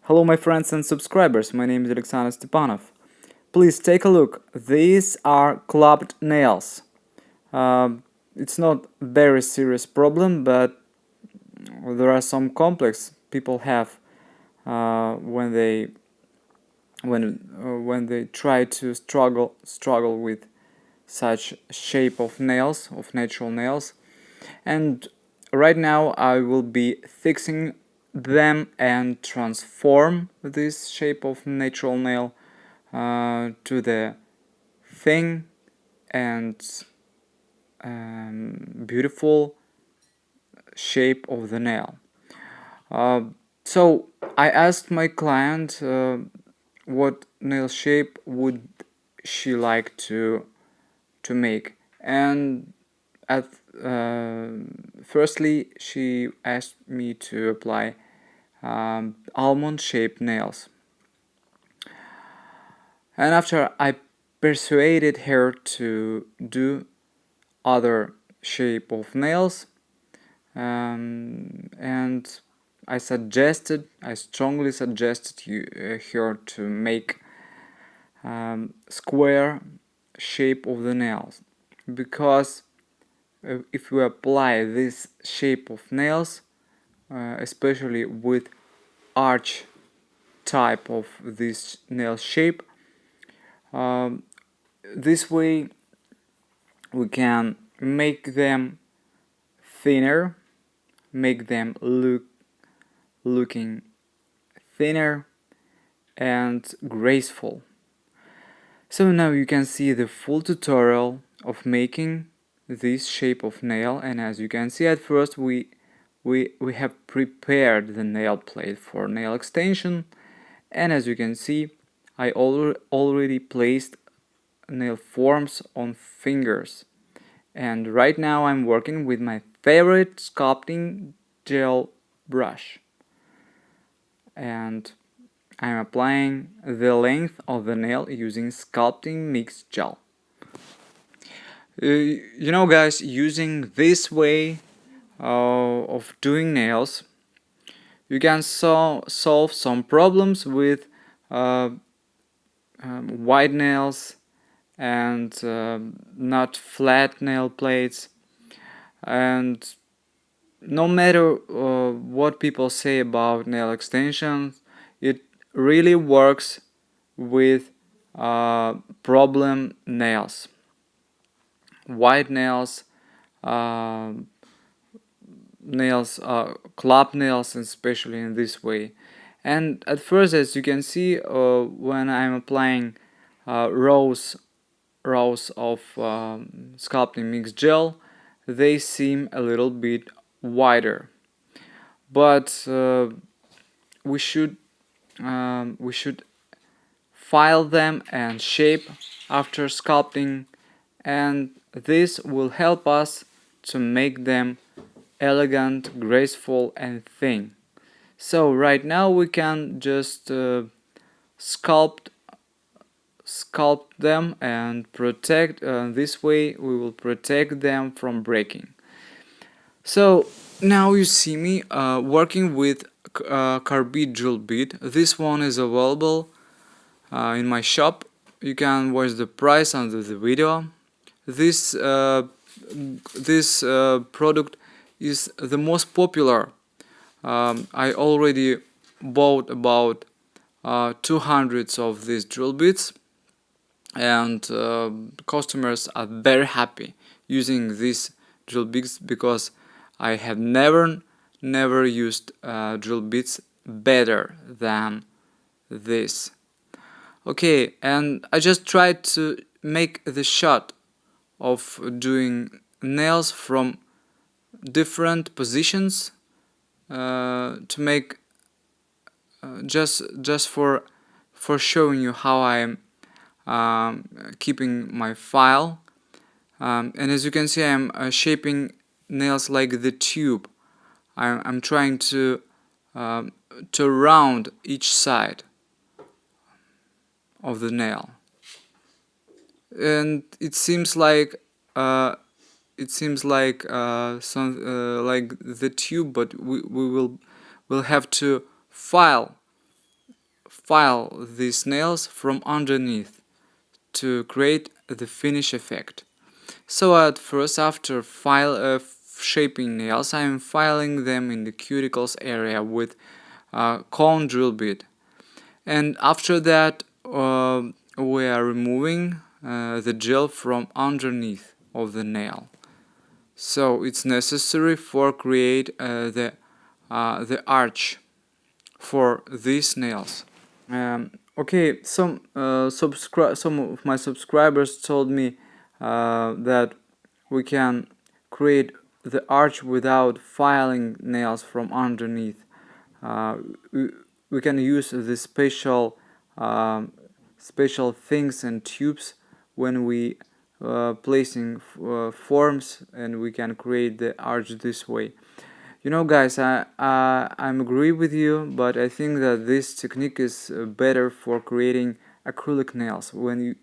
Hello my friends and subscribers, my name is Alexander Stepanov. Please take a look, these are clubbed nails. It's not a very serious problem, but there are some complex people have when they try to struggle with such shape of nails, of natural nails. And right now I will be fixing them and transform this shape of natural nail to the thin and beautiful shape of the nail. So I asked my client what nail shape would she like to make, and at firstly she asked me to apply almond shaped nails, and after I persuaded her to do other shape of nails, and I strongly suggested her to make square shape of the nails, because if we apply this shape of nails, especially with arch type of this nail shape, this way we can make them thinner, make them looking thinner and graceful. So now you can see the full tutorial of making this shape of nail, and as you can see, at first we have prepared the nail plate for nail extension, and as you can see, I already placed nail forms on fingers, and right now I'm working with my favorite sculpting gel brush, and I'm applying the length of the nail using sculpting mixed gel. You know, guys, using this way of doing nails, you can solve some problems with wide nails and not flat nail plates. And no matter what people say about nail extensions, it really works with problem nails, wide nails, club nails, especially in this way. And at first, as you can see, when I'm applying rows of sculpting mixed gel, they seem a little bit wider, but we should file them and shape after sculpting, and this will help us to make them elegant, graceful and thin. So right now we can just sculpt them and protect, this way we will protect them from breaking. So now you see me working with carbide drill bit. This one is available in my shop. You can watch the price under the video. This product is the most popular. I already bought about 200 of these drill bits, and customers are very happy using these drill bits, because I have never used drill bits better than this. Okay, and I just tried to make the shot of doing nails from different positions to make just for showing you how I'm keeping my file, and as you can see, I'm shaping nails like the tube. I'm trying to round each side of the nail, and it seems like some like the tube, but we will have to file file these nails from underneath to create the finish effect. So at first, after shaping nails, I am filing them in the cuticles area with cone drill bit, and after that we are removing the gel from underneath of the nail. So it's necessary for create the arch for these nails. Okay, some of my subscribers told me that we can create the arch without filing nails from underneath. We can use the special things and tubes when we placing forms, and we can create the arch this way. You know, guys, I'm agree with you, but I think that this technique is better for creating acrylic nails when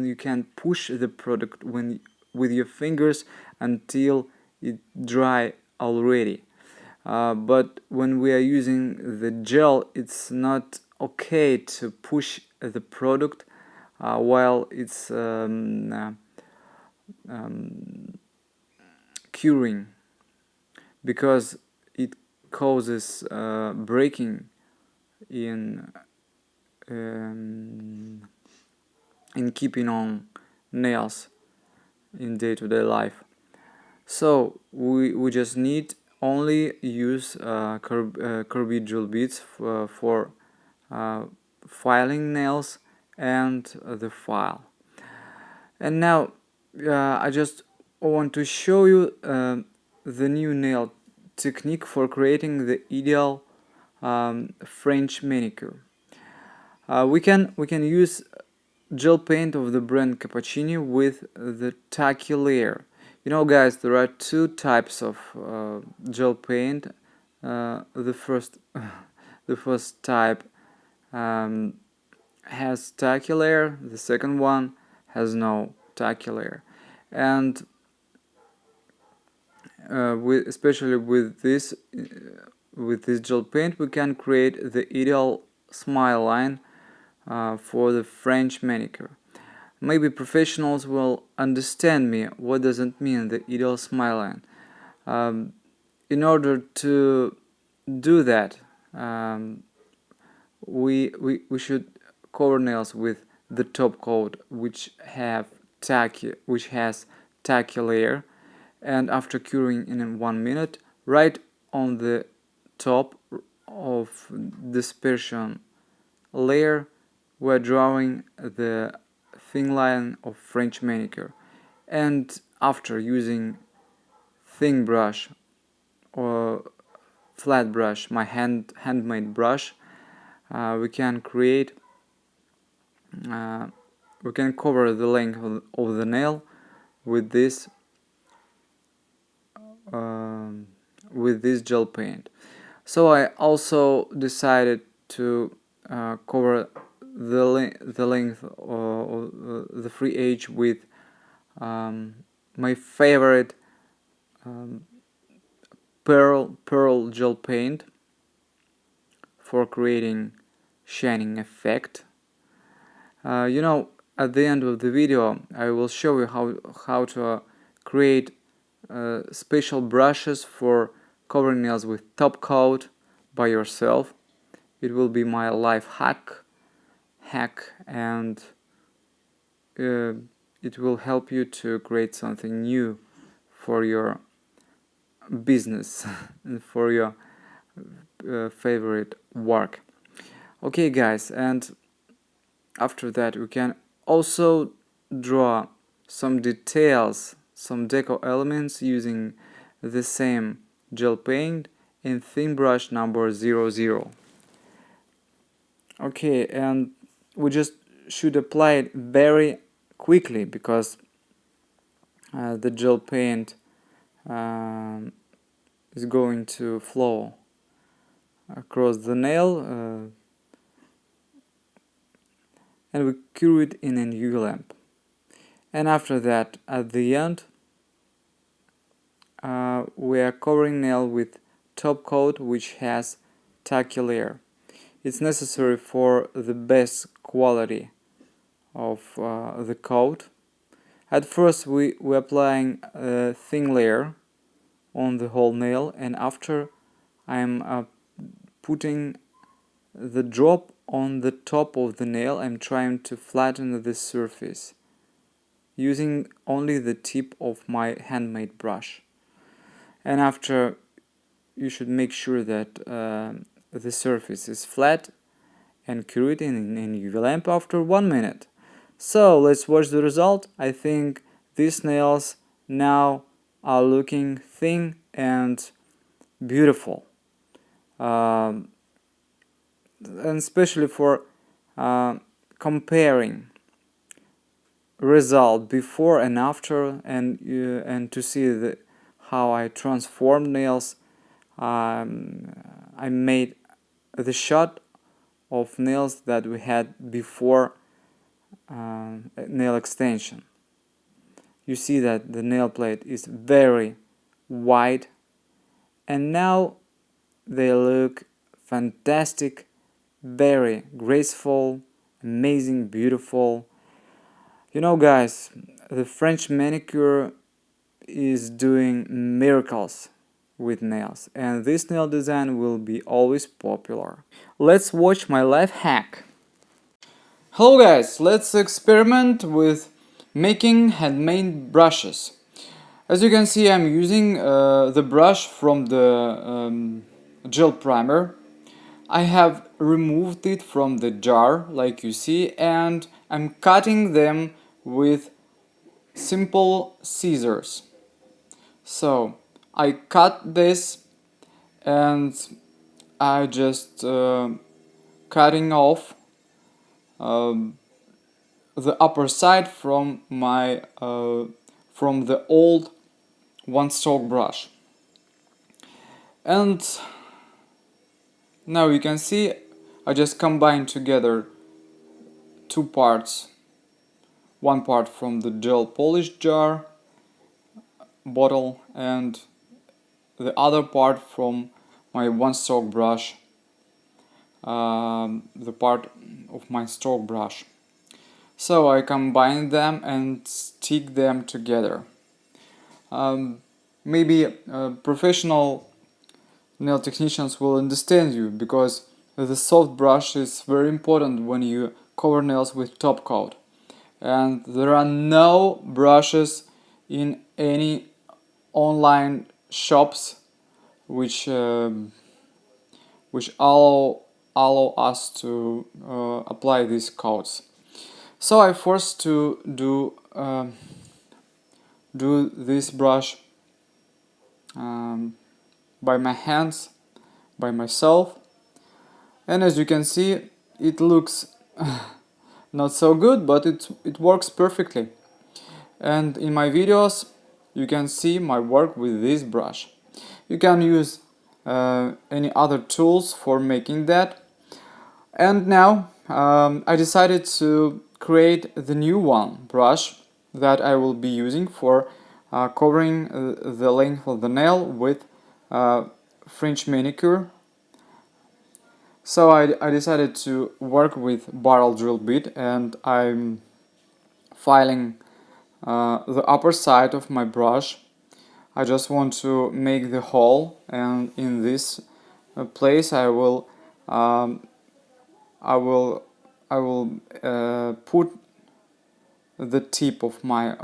you can push the product with your fingers until it dry already. But when we are using the gel, it's not okay to push the product while it's curing, because it causes breaking in keeping on nails in day-to-day life. So we just need only use curved drill bits for filing nails and the file. And now I just want to show you the new nail technique for creating the ideal French manicure. We can use gel paint of the brand Cappuccini with the tacky layer. You know, guys, there are two types of gel paint. The first type has tacky layer. The second one has no tacky layer, and especially with this gel paint, we can create the ideal smile line for the French manicure. Maybe professionals will understand me. What does it mean, the ideal smile line? In order to do that, we should cover nails with the top coat, which has tacky layer, and after curing in 1 minute, right on the top of dispersion layer, we're drawing the thin line of French manicure. And after using thin brush or flat brush, my handmade brush, we can create we can cover the length of the nail with this gel paint. So I also decided to cover the length of the free edge with my favorite pearl gel paint for creating shining effect. You know, at the end of the video I will show you how to create special brushes for covering nails with top coat by yourself. It will be my life hack, and it will help you to create something new for your business and for your favorite work. Okay, guys, and after that we can also draw some details, some deco elements using the same gel paint in thin brush number 00. Okay, and we just should apply it very quickly, because the gel paint is going to flow across the nail, and we cure it in an UV lamp. And after that, at the end, we are covering nail with top coat, which has tacky layer. it's necessary for the best quality of the coat. At first we're applying a thin layer on the whole nail, and after I'm putting the drop on the top of the nail. I'm trying to flatten the surface using only the tip of my handmade brush. And after, you should make sure that the surface is flat and cure it in an UV lamp after 1 minute. So let's watch the result. I think these nails now are looking thin and beautiful, and especially for comparing result before and after, and to see how I transformed nails. I made the shot of nails that we had before nail extension. You see that the nail plate is very wide, and now they look fantastic, very graceful, amazing, beautiful. You know, guys, the French manicure is doing miracles with nails, and this nail design will be always popular. Let's watch my life hack. Hello guys, let's experiment with making handmade brushes. As you can see, I'm using the brush from the gel primer. I have removed it from the jar, like you see, and I'm cutting them with simple scissors. So I cut this, and I just cutting off the upper side from my from the old one-stroke brush. And now you can see I just combine together two parts. One part from the gel polish jar bottle, and the other part from my one-stroke brush, the part of my stroke brush. So I combine them and stick them together. Maybe professional nail technicians will understand you, because the soft brush is very important when you cover nails with top coat. And there are no brushes in any online shops which allow us to apply these coats. So I forced to do this brush by my hands, by myself, and as you can see, it looks not so good, but it works perfectly. And in my videos you can see my work with this brush. You can use any other tools for making that. And now I decided to create the new one brush that I will be using for covering the length of the nail with French manicure. So I decided to work with barrel drill bit, and I'm filing the upper side of my brush. I just want to make the hole, and in this place I will put the tip of my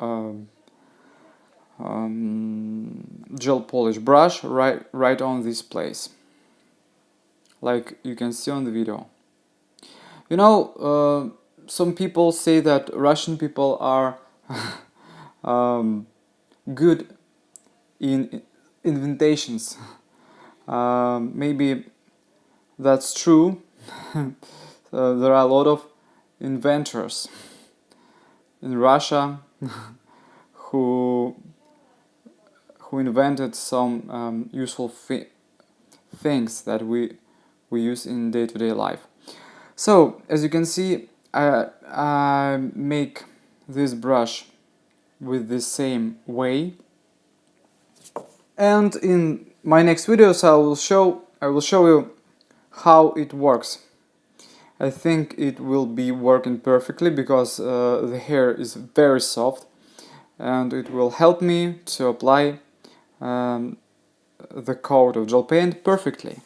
gel polish brush right on this place, like you can see on the video. You know, some people say that Russian people are good in inventations. Maybe that's true. There are a lot of inventors in Russia who invented some useful things that we use in day-to-day life. So as you can see, I make this brush with the same way, and in my next videos I will show you how it works. I think it will be working perfectly because the hair is very soft, and it will help me to apply the coat of gel paint perfectly.